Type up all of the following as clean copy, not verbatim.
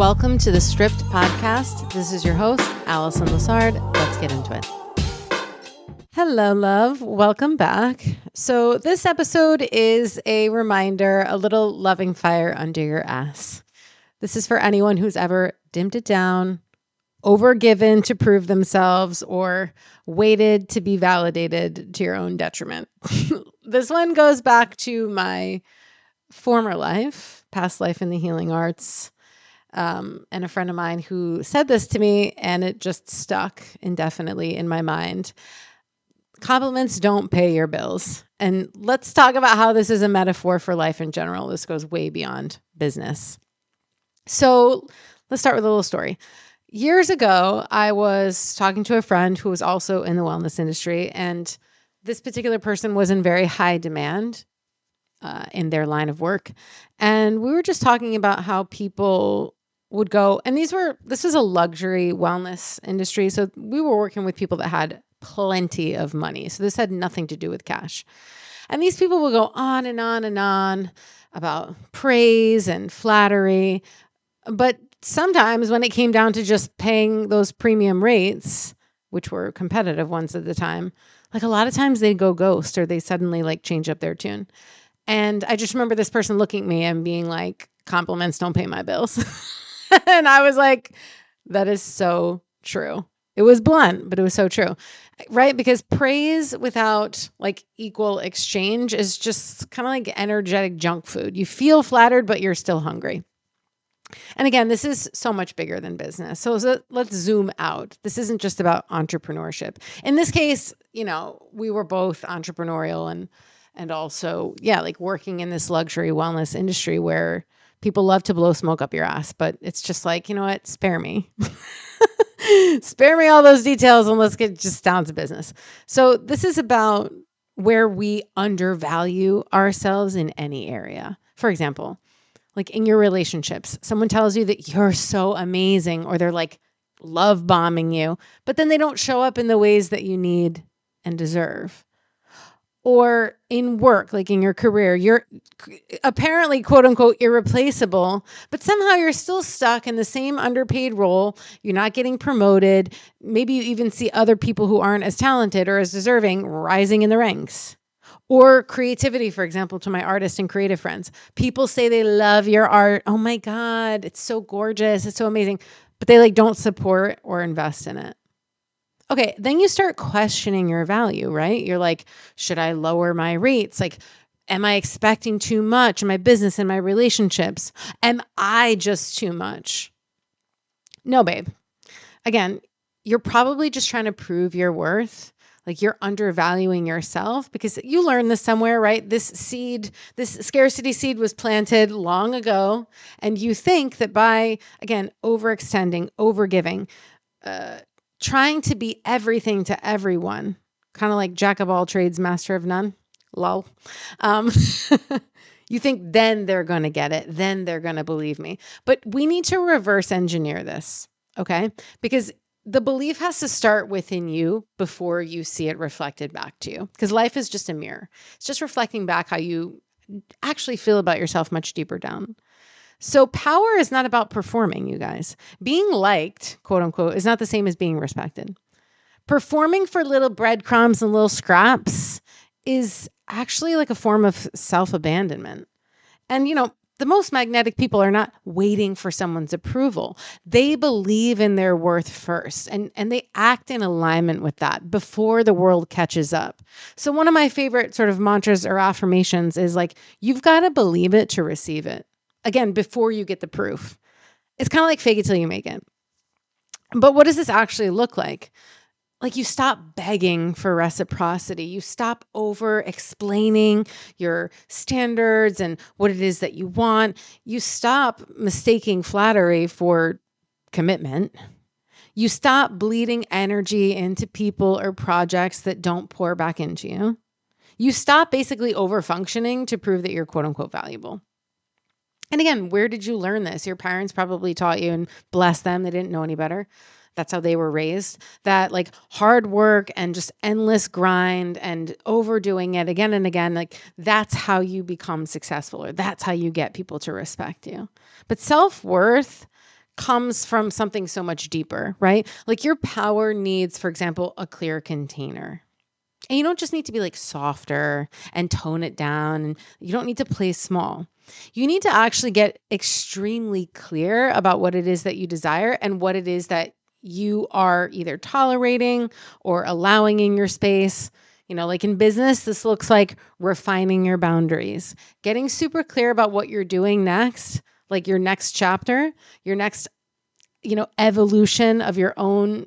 Welcome to the Stripped Podcast. This is your host, Allison Lassard. Let's get into it. Hello, love. Welcome back. So this episode is a reminder, a little loving fire under your ass. This is for anyone who's ever dimmed it down, overgiven to prove themselves, or waited to be validated to your own detriment. This one goes back to my former life, past life in the healing arts. And a friend of mine who said this to me, and it just stuck indefinitely in my mind. Compliments don't pay your bills. And let's talk about how this is a metaphor for life in general. This goes way beyond business. So let's start with a little story. Years ago, I was talking to a friend who was also in the wellness industry, and this particular person was in very high demand in their line of work. And we were just talking about how people would go, and this was a luxury wellness industry. So we were working with people that had plenty of money. So this had nothing to do with cash. And these people will go on and on and on about praise and flattery. But sometimes when it came down to just paying those premium rates, which were competitive ones at the time, like a lot of times they'd go ghost or they suddenly like change up their tune. And I just remember this person looking at me and being like, compliments don't pay my bills. And I was like, that is so true. It was blunt, but it was so true, right? Because praise without like equal exchange is just kind of like energetic junk food. You feel flattered, but you're still hungry. And again, this is so much bigger than business. So let's zoom out. This isn't just about entrepreneurship. In this case, we were both entrepreneurial and also, like working in this luxury wellness industry where people love to blow smoke up your ass, but it's just like, you know what? Spare me. Spare me all those details and let's get just down to business. So this is about where we undervalue ourselves in any area. For example, like in your relationships, someone tells you that you're so amazing or they're like love bombing you, but then they don't show up in the ways that you need and deserve. Or in work, like in your career, you're apparently, quote unquote, irreplaceable, but somehow you're still stuck in the same underpaid role. You're not getting promoted. Maybe you even see other people who aren't as talented or as deserving rising in the ranks. Or creativity, for example, to my artist and creative friends. People say they love your art. Oh my God, it's so gorgeous. It's so amazing. But they like don't support or invest in it. Okay, then you start questioning your value, right? You're like, should I lower my rates? Like, am I expecting too much in my business and my relationships? Am I just too much? No, babe. Again, you're probably just trying to prove your worth. Like you're undervaluing yourself because you learned this somewhere, right? This scarcity seed was planted long ago. And you think that by, again, overextending, overgiving, trying to be everything to everyone, kind of like jack of all trades, master of none. Lol. You think then they're going to get it. Then they're going to believe me. But we need to reverse engineer this, okay? Because the belief has to start within you before you see it reflected back to you. Because life is just a mirror. It's just reflecting back how you actually feel about yourself much deeper down. So power is not about performing, you guys. Being liked, quote unquote, is not the same as being respected. Performing for little breadcrumbs and little scraps is actually like a form of self-abandonment. And, the most magnetic people are not waiting for someone's approval. They believe in their worth first, and they act in alignment with that before the world catches up. So one of my favorite sort of mantras or affirmations is like, you've got to believe it to receive it. Again, before you get the proof. It's kind of like fake it till you make it. But what does this actually look like? Like you stop begging for reciprocity. You stop over explaining your standards and what it is that you want. You stop mistaking flattery for commitment. You stop bleeding energy into people or projects that don't pour back into you. You stop basically over functioning to prove that you're quote unquote valuable. And again, where did you learn this? Your parents probably taught you, and bless them, they didn't know any better. That's how they were raised. That like hard work and just endless grind and overdoing it again and again, like that's how you become successful, or that's how you get people to respect you. But self-worth comes from something so much deeper, right? Like your power needs, for example, a clear container. And you don't just need to be like softer and tone it down. And you don't need to play small. You need to actually get extremely clear about what it is that you desire and what it is that you are either tolerating or allowing in your space. Like in business, this looks like refining your boundaries, getting super clear about what you're doing next, like your next chapter, your next, evolution of your own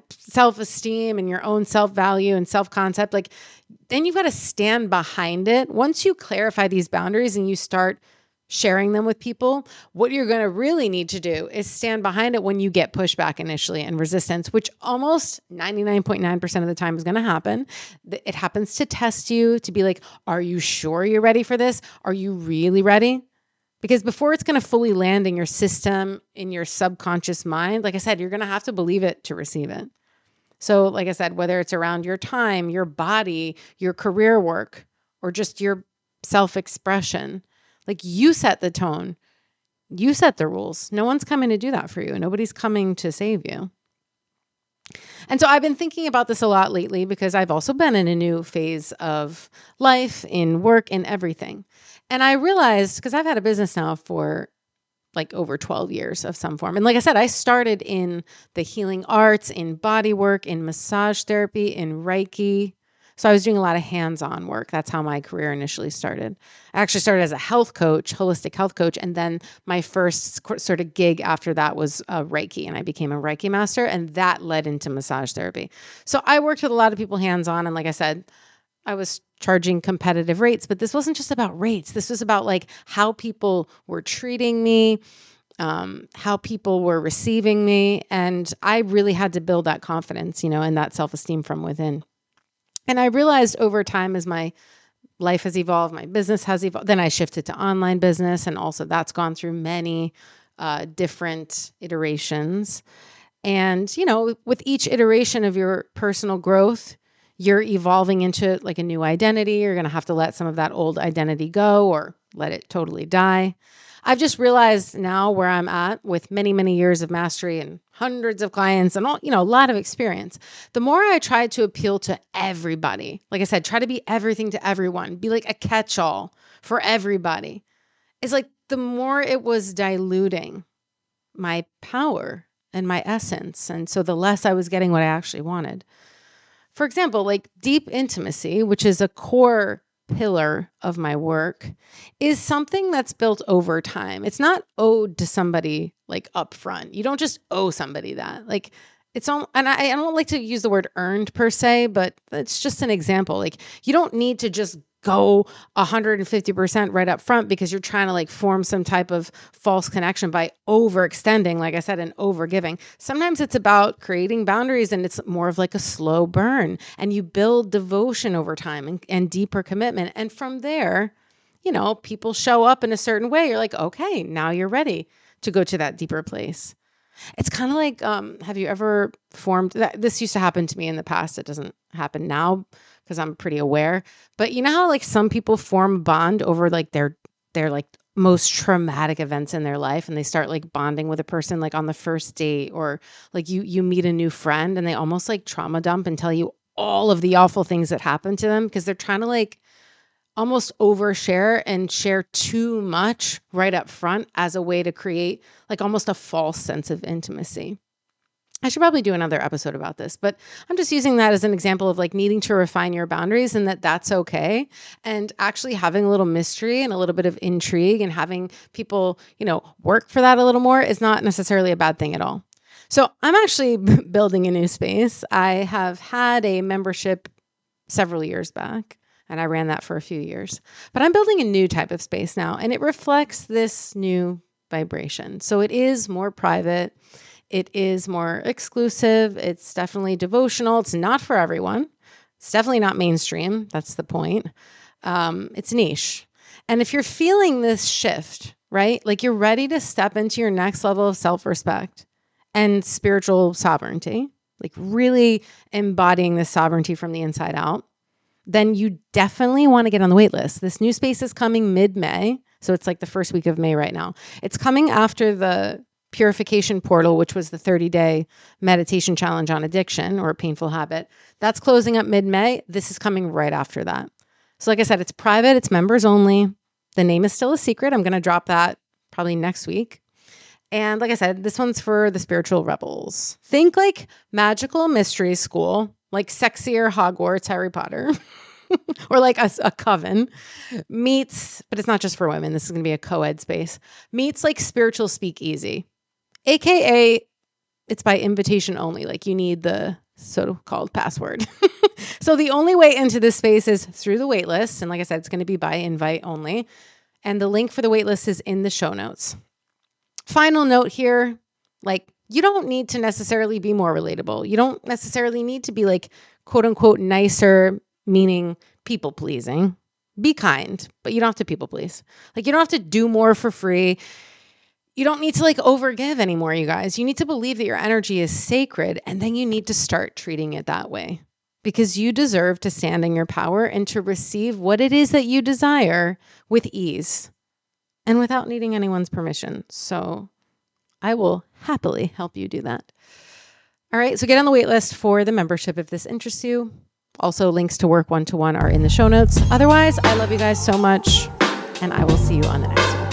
self-esteem and your own self-value and self-concept, like then you've got to stand behind it. Once you clarify these boundaries and you start sharing them with people, what you're going to really need to do is stand behind it when you get pushback initially and resistance, which almost 99.9% of the time is going to happen. It happens to test you, to be like, are you sure you're ready for this? Are you really ready? Because before it's going to fully land in your system, in your subconscious mind, like I said, you're going to have to believe it to receive it. So like I said, whether it's around your time, your body, your career work, or just your self-expression, like you set the tone, you set the rules. No one's coming to do that for you. Nobody's coming to save you. And so I've been thinking about this a lot lately because I've also been in a new phase of life, in work, in everything. And I realized, because I've had a business now for like over 12 years of some form. And like I said, I started in the healing arts, in body work, in massage therapy, in Reiki. So I was doing a lot of hands-on work. That's how my career initially started. I actually started as a health coach, holistic health coach. And then my first sort of gig after that was Reiki. And I became a Reiki master. And that led into massage therapy. So I worked with a lot of people hands-on. And like I said, I was charging competitive rates, but this wasn't just about rates. This was about like how people were treating me, how people were receiving me. And I really had to build that confidence, and that self-esteem from within. And I realized over time, as my life has evolved, my business has evolved, then I shifted to online business. And also that's gone through many different iterations. And, with each iteration of your personal growth, you're evolving into like a new identity. You're going to have to let some of that old identity go or let it totally die. I've just realized now where I'm at with many, many years of mastery and hundreds of clients and all, a lot of experience. The more I try to appeal to everybody, like I said, try to be everything to everyone, be like a catch-all for everybody. It's like the more it was diluting my power and my essence. And so the less I was getting what I actually wanted. For example, like deep intimacy, which is a core pillar of my work, is something that's built over time. It's not owed to somebody like upfront. You don't just owe somebody that. Like it's all, and I don't like to use the word earned per se, but it's just an example. Like you don't need to just go 150% right up front because you're trying to like form some type of false connection by overextending, like I said, and overgiving. Sometimes it's about creating boundaries and it's more of like a slow burn and you build devotion over time and deeper commitment. And from there, people show up in a certain way. You're like, okay, now you're ready to go to that deeper place. It's kind of like, have you ever formed that? This used to happen to me in the past. It doesn't happen now because I'm pretty aware. But you know how like some people form a bond over like their like most traumatic events in their life, and they start like bonding with a person like on the first date, or like you meet a new friend and they almost like trauma dump and tell you all of the awful things that happened to them because they're trying to like almost overshare and share too much right up front as a way to create like almost a false sense of intimacy. I should probably do another episode about this, but I'm just using that as an example of like needing to refine your boundaries and that's okay. And actually having a little mystery and a little bit of intrigue and having people, work for that a little more is not necessarily a bad thing at all. So I'm actually building a new space. I have had a membership several years back, and I ran that for a few years. But I'm building a new type of space now, and it reflects this new vibration. So it is more private. It is more exclusive. It's definitely devotional. It's not for everyone. It's definitely not mainstream. That's the point. It's niche. And if you're feeling this shift, right, like you're ready to step into your next level of self-respect and spiritual sovereignty, like really embodying this sovereignty from the inside out, then you definitely want to get on the wait list. This new space is coming mid-May. So it's like the first week of May right now. It's coming after the Purification Portal, which was the 30-day meditation challenge on addiction or a painful habit. That's closing up mid-May. This is coming right after that. So like I said, it's private. It's members only. The name is still a secret. I'm going to drop that probably next week. And like I said, this one's for the spiritual rebels. Think like magical mystery school, like sexier Hogwarts, Harry Potter, or like a coven meets, but it's not just for women. This is going to be a co-ed space, meets like spiritual speakeasy, AKA it's by invitation only. Like you need the so-called password. So the only way into this space is through the wait list. And like I said, it's going to be by invite only. And the link for the wait list is in the show notes. Final note here, like you don't need to necessarily be more relatable. You don't necessarily need to be like quote unquote nicer, meaning people pleasing. Be kind, but you don't have to people please. Like you don't have to do more for free. You don't need to like overgive anymore, you guys. You need to believe that your energy is sacred, and then you need to start treating it that way because you deserve to stand in your power and to receive what it is that you desire with ease and without needing anyone's permission. So I will happily help you do that. All right, so get on the wait list for the membership if this interests you. Also, links to work one-to-one are in the show notes. Otherwise, I love you guys so much, and I will see you on the next one.